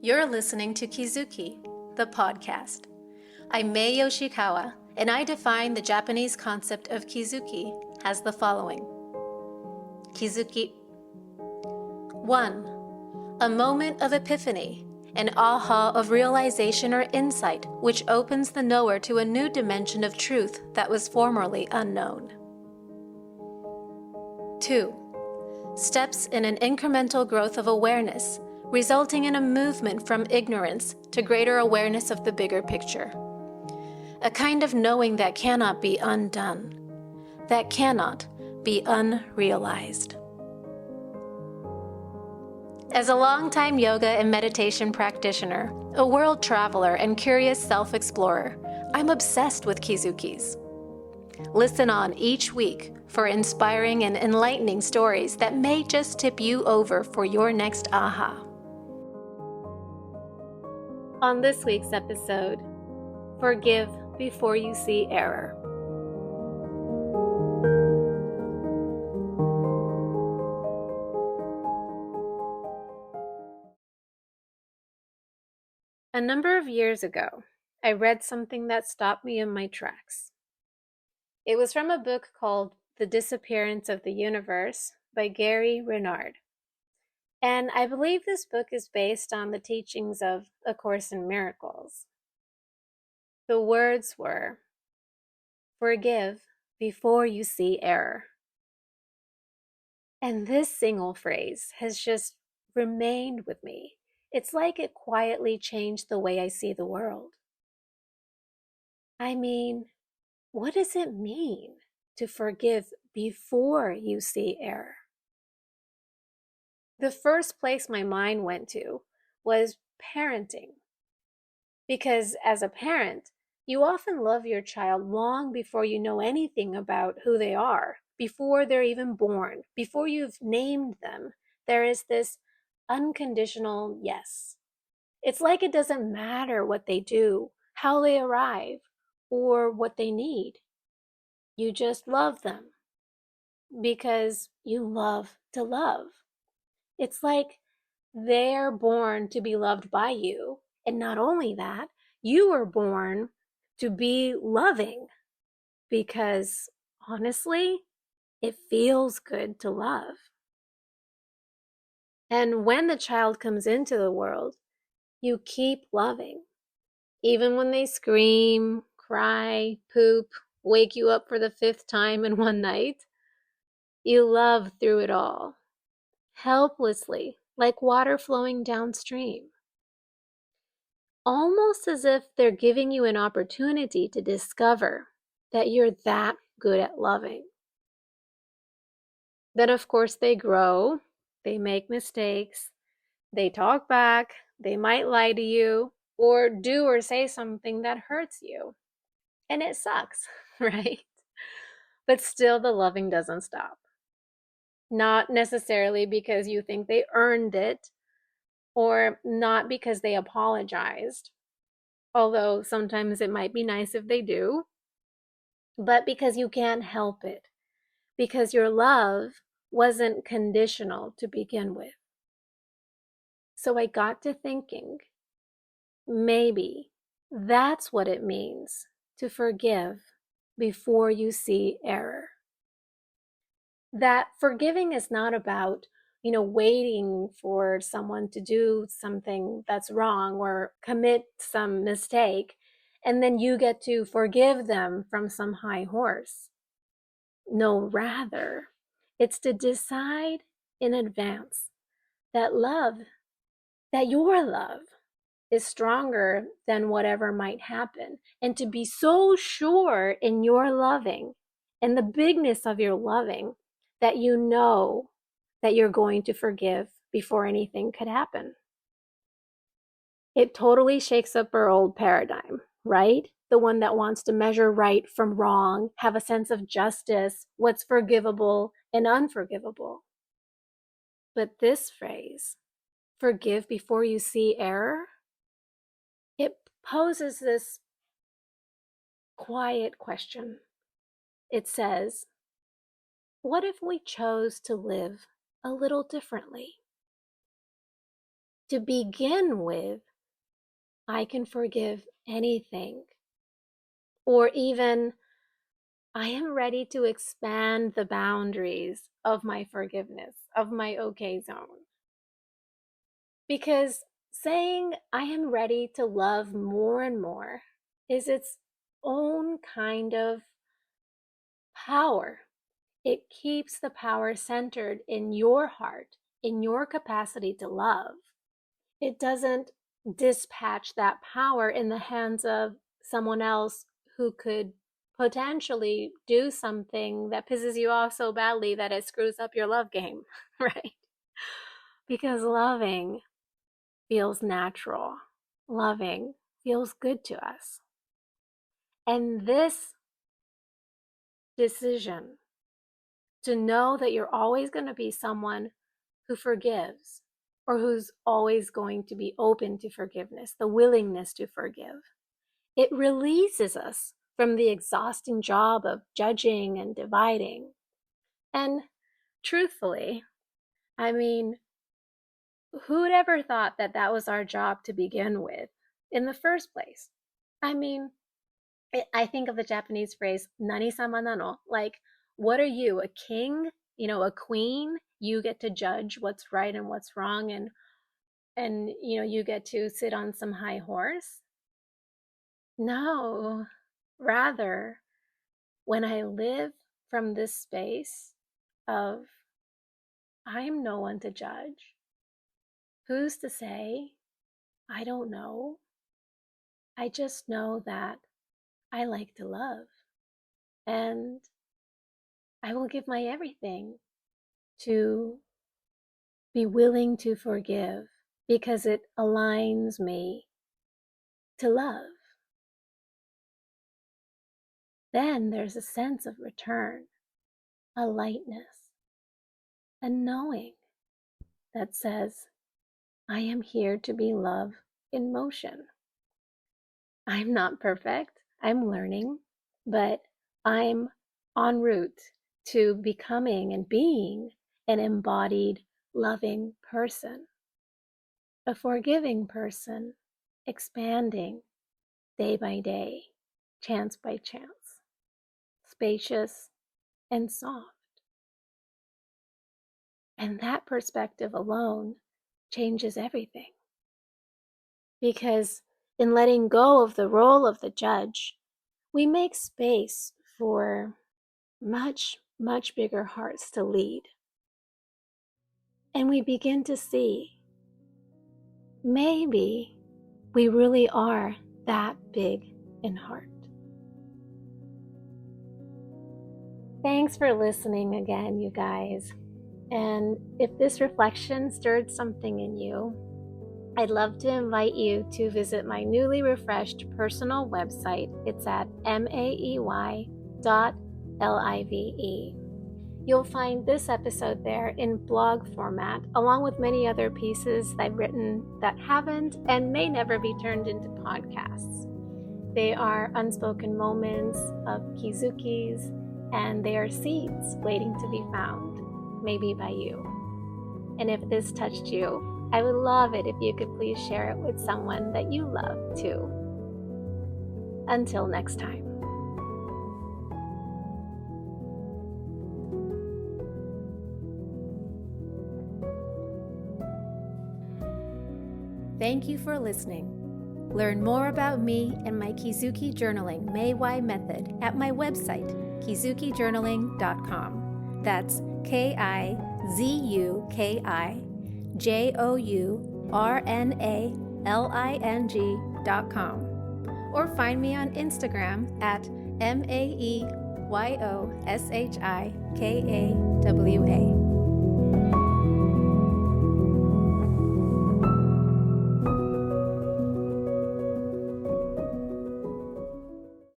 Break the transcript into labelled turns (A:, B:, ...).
A: You're listening to Kizuki, the podcast. I'm Mae Yoshikawa, and I define the Japanese concept of kizuki as the following. Kizuki 1. A moment of epiphany, an aha of realization or insight which opens the knower to a new dimension of truth that was formerly unknown. 2. Steps in an incremental growth of awareness, resulting in a movement from ignorance to greater awareness of the bigger picture. A kind of knowing that cannot be undone, that cannot be unrealized. As a longtime yoga and meditation practitioner, a world traveler, and curious self-explorer, I'm obsessed with kizukis. Listen on each week for inspiring and enlightening stories that may just tip you over for your next aha. On this week's episode, forgive before you see error. A number of years ago, I read something that stopped me in my tracks. It was from a book called The Disappearance of the Universe by Gary Renard. And I believe this book is based on the teachings of A Course in Miracles. The words were, forgive before you see error. And this single phrase has just remained with me. It's like it quietly changed the way I see the world. I mean, what does it mean to forgive before you see error? The first place my mind went to was parenting. Because as a parent, you often love your child long before you know anything about who they are, before they're even born, before you've named them. There is this unconditional yes. It's like it doesn't matter what they do, how they arrive, or what they need. You just love them because you love to love. It's like they're born to be loved by you. And not only that, you were born to be loving because honestly, it feels good to love. And when the child comes into the world, you keep loving. Even when they scream, cry, poop, wake you up for the 5th time in one night, you love through it all, helplessly, like water flowing downstream. Almost as if they're giving you an opportunity to discover that you're that good at loving. Then, of course, they grow, they make mistakes, they talk back, they might lie to you, or do or say something that hurts you. And it sucks, right? But still, the loving doesn't stop. Not necessarily because you think they earned it, or not because they apologized, although sometimes it might be nice if they do, but because you can't help it, because your love wasn't conditional to begin with. So I got to thinking, maybe that's what it means to forgive before you see error. That forgiving is not about, waiting for someone to do something that's wrong or commit some mistake, and then you get to forgive them from some high horse. No, rather, it's to decide in advance that your love is stronger than whatever might happen, and to be so sure in your loving and the bigness of your loving that you know that you're going to forgive before anything could happen. It totally shakes up our old paradigm, right? The one that wants to measure right from wrong, have a sense of justice, what's forgivable and unforgivable. But this phrase, forgive before you see error, it poses this quiet question. It says, what if we chose to live a little differently? To begin with, I can forgive anything. Or even, I am ready to expand the boundaries of my forgiveness, of my okay zone. Because saying I am ready to love more and more is its own kind of power. It keeps the power centered in your heart, in your capacity to love. It doesn't dispatch that power in the hands of someone else who could potentially do something that pisses you off so badly that it screws up your love game, right? Because loving feels natural. Loving feels good to us. And this decision to know that you're always going to be someone who forgives or who's always going to be open to forgiveness, the willingness to forgive, it releases us from the exhausting job of judging and dividing. And truthfully, I mean, who'd ever thought that that was our job to begin with in the first place? I mean, I think of the Japanese phrase "nani-sama nano," like, what are you, a king? You know, a queen? You get to judge what's right and what's wrong, and you know, you get to sit on some high horse? No, rather, when I live from this space of I'm no one to judge, who's to say? I don't know. I just know that I like to love, and I will give my everything to be willing to forgive because it aligns me to love. Then there's a sense of return, a lightness, a knowing that says, I am here to be love in motion. I'm not perfect, I'm learning, but I'm en route to becoming and being an embodied, loving person, a forgiving person, expanding day by day, chance by chance, spacious and soft. And that perspective alone changes everything. Because in letting go of the role of the judge, we make space for much, much bigger hearts to lead. And we begin to see maybe we really are that big in heart. Thanks for listening again, you guys. And if this reflection stirred something in you, I'd love to invite you to visit my newly refreshed personal website. It's at maey.live. You'll find this episode there in blog format, along with many other pieces I've written that haven't and may never be turned into podcasts. They are unspoken moments of kizukis, and they are seeds waiting to be found, maybe by you. And if this touched you, I would love it if you could please share it with someone that you love too. Until next time. Thank you for listening. Learn more about me and my Kizuki journaling Mae method at my website, kizukijournaling.com. That's KIZUKIJOURNALING.com. Or find me on Instagram at MAEYOSHIKAWA.